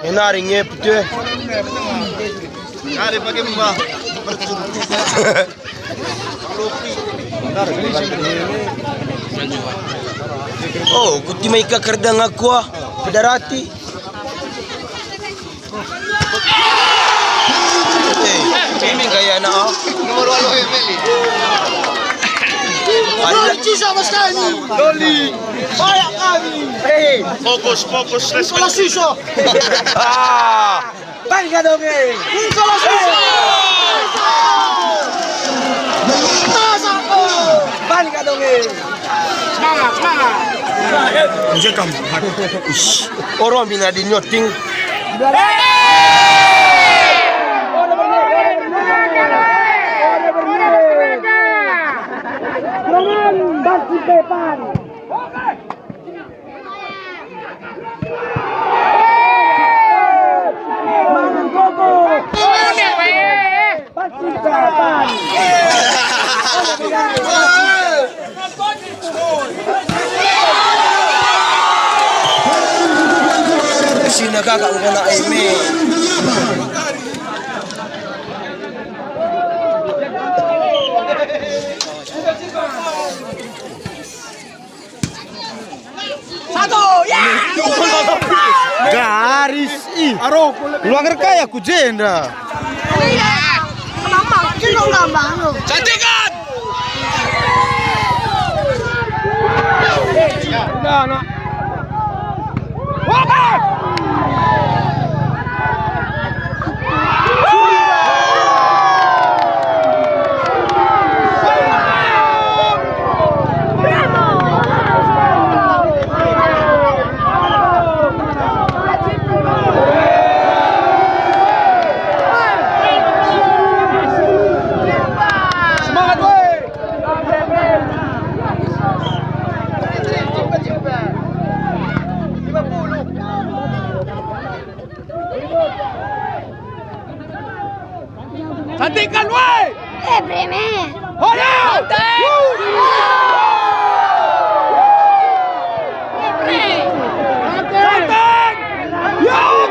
Enaringnya betul. Kali pakai mbak. Oh, kuti may kakardang ako pedarati. Ini gaya na oh. Nomor 8 Emily. Cisa mas kami. Doli. Bayak kami. Fokus. Salah suso. Pan ka dong eh. Salah suso. Tas ako. Pan ka dong eh. Semangat. Anjir kamu. Orang bina di nyoting. Depan. Mangan koko. Pasti depan. Sina kakak na eme. Satu, ya. Garis. Aro. Luang kaya ku jenda. Kenapa? Kilo nambah. Cantikan. Nah. Cantikan woi! Breme. Hola! Cantik! Yuk!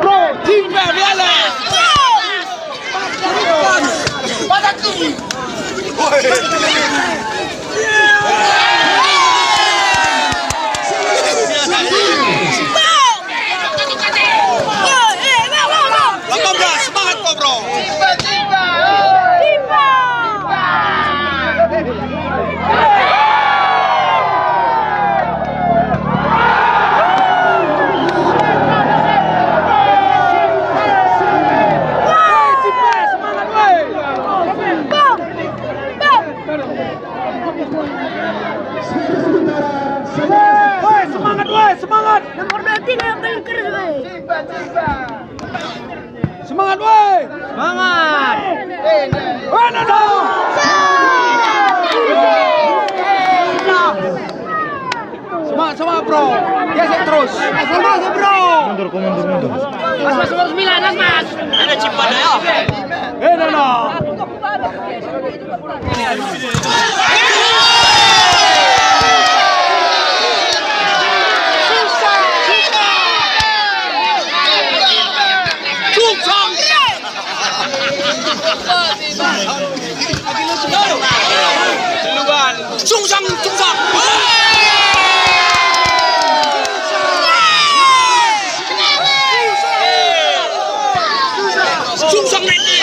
Bro, timba biala! Padaku! Semangat! Nomor 23 yang paling keras, woi. Semangat woi! Semangat! Nado! Semangat bro! Gesek terus! Semangat bro! Mundur. Mas nomor 9, Mas! Ada cimpada ya. Nado! Sungsang. Sungsang ini.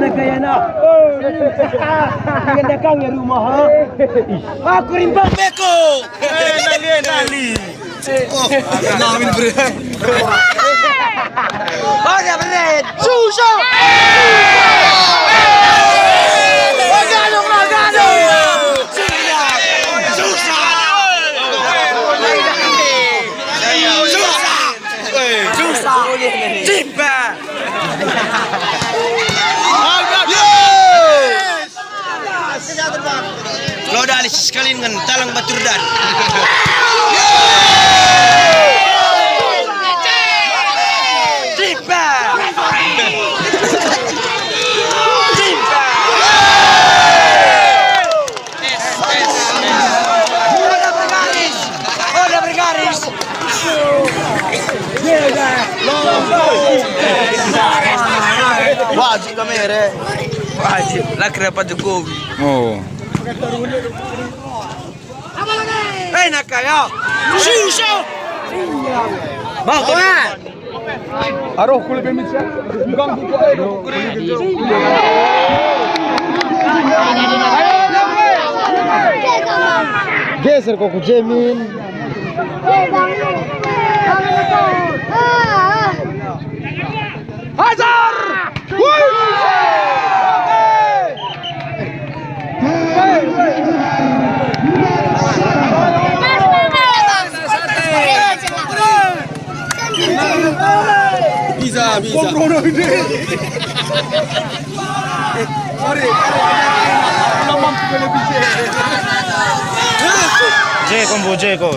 Gaya nak. Ganda kang ya rumah ha. Aku rimbang beko. Nali. Namin bre. Oh ya bener. Susah. Magano. Susah. Cimba. Wajib lah kenapa Jokowi. Oh. Hei nak kaya. Susah. Mau kan? Aroh kulit bemisya. Gang buka ayo. Geser kok ku Jemin. Hajar! Bisa. Sorry. Jeko.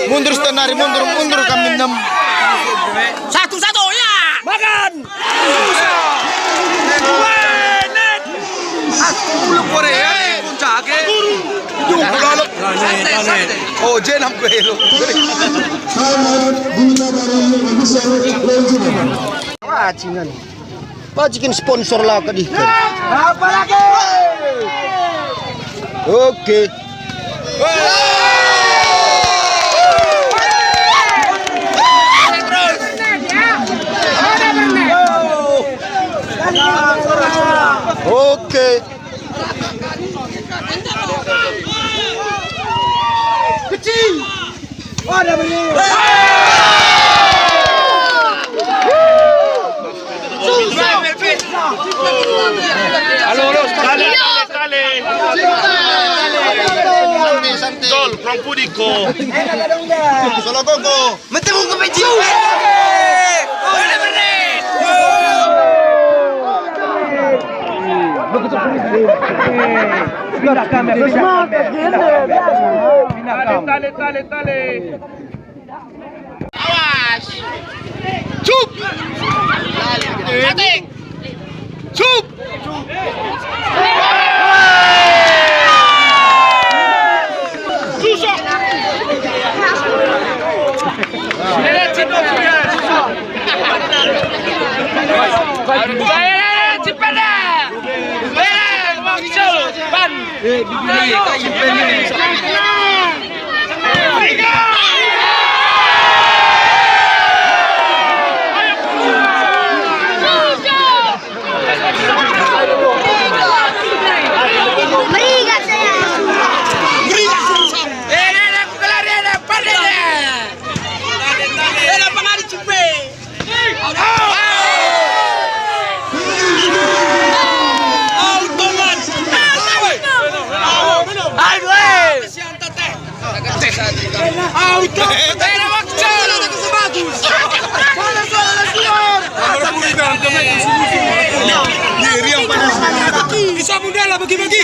Mundur Stenari, mundur kami 6. Satu ya. Makan. Aku Korea puncak ke. Oh, jenam gue lo. Pacikin sponsor lah ke dia. Apa lagi? Oke. Oke. Kecil. Ada beli. Halo, tale. Sol, from Pudico. Solo Coco. Metemos un competido. Tale. Cup. Cup. Bisa mudah lah bagi-bagi.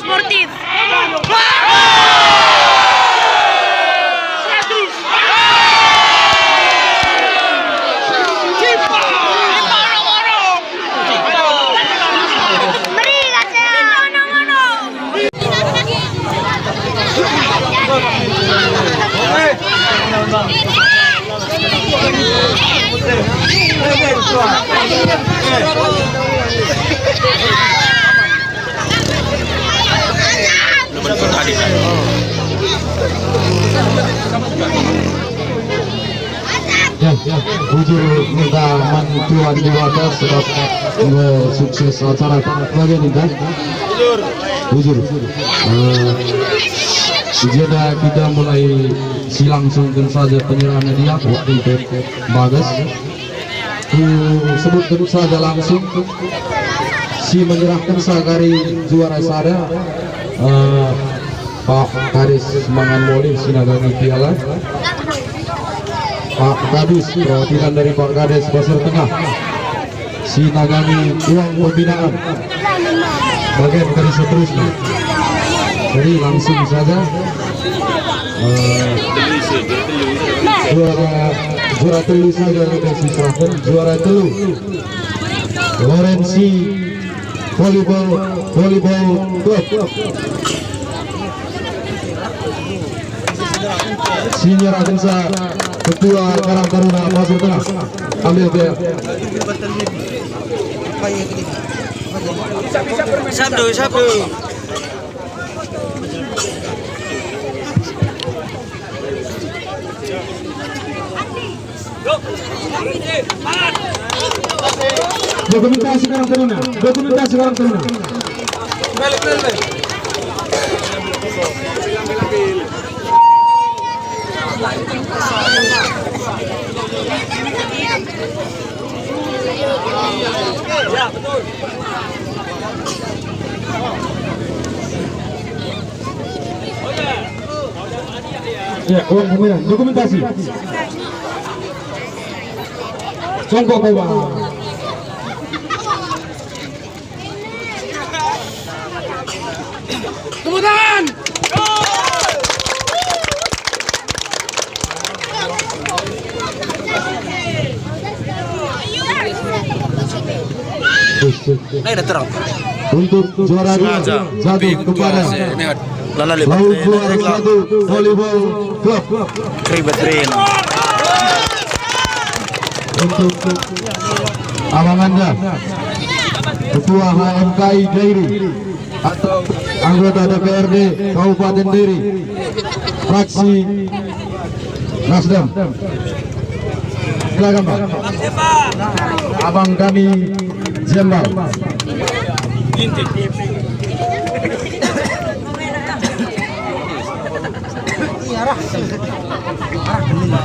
Sportif. Hujur minta mantuan di atas sebab sukses acara bagian ini. Hujur. Sejeda kita mulai silangsungkan saja penyerahan dia waktu itu bagus. Sebut tentu saja langsung si menyerahkan sagari juara sada Pak Kadis Mangan Moli Sinagangi Piala. Pak Kadis perwakilan dari Pak Kadis Pasir Tengah Sinagani uang pembinaan bagian dari seterusnya. Jadi langsung saja juara telu saja sudah diserahkan. Juara telu Lorenzi Volleyball Club Senior Agensa Ketua Karang Taruna Pasir Tengah. Ambil dia. Sabdu. Dokumentasi Karang Taruna. Ya, betul. Ya, uang pembinaan. Dokumentasi. Songkok bawah. Tepuk tangan. Untuk juara dua jatuh kepada Laut Juara Satu Volleyball Club. Untuk Abang Anda Ketua HMKI Dairi atau anggota DPRD Kabupaten Dairi fraksi Nasdem, silakan Pak. Abang kami Jembal.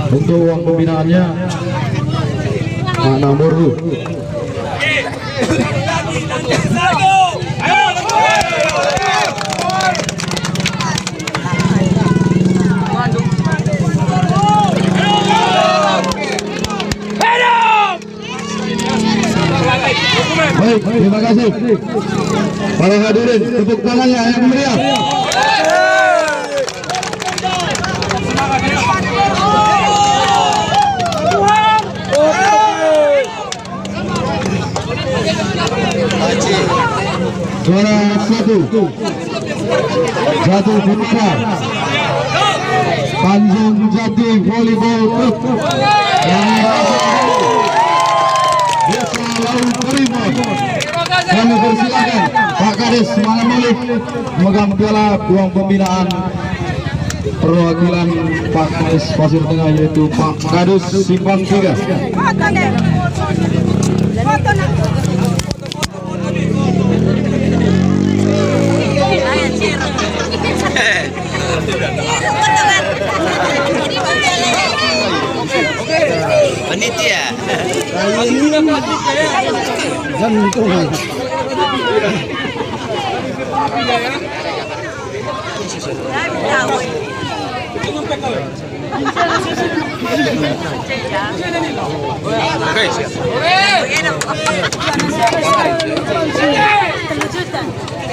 Untuk uang pembinaannya Pak Namurhu. Baik, terima kasih para hadirin, tepuk tangannya yang meriah. Juara satu putra Tanjung Jati Volleyball Club yang Desa Laut Perimot. Kami persilakan Pak Kadis Mangan Moli memegang piala uang pembinaan perwakilan Pak Kadis Pasir Tengah, yaitu Pak Kadus Simpang 3. Panitia.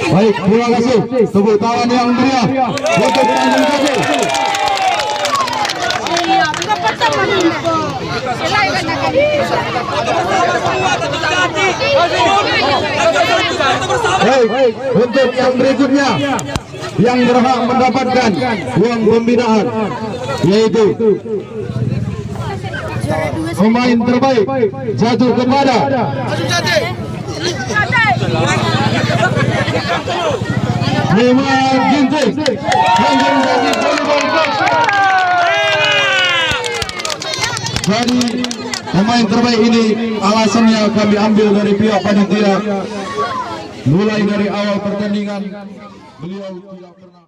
Baik, terima kasih. Tepuk tangan yang meriah untuk Tanjung Jati. Baik, untuk yang berikutnya yang berhak mendapatkan uang pembinaan yaitu pemain terbaik jatuh kepada Muhammad Ginting organisasi volleyball club. Jadi pemain terbaik ini alasannya kami ambil dari pihak panitia. Mulai dari awal pertandingan beliau tidak pernah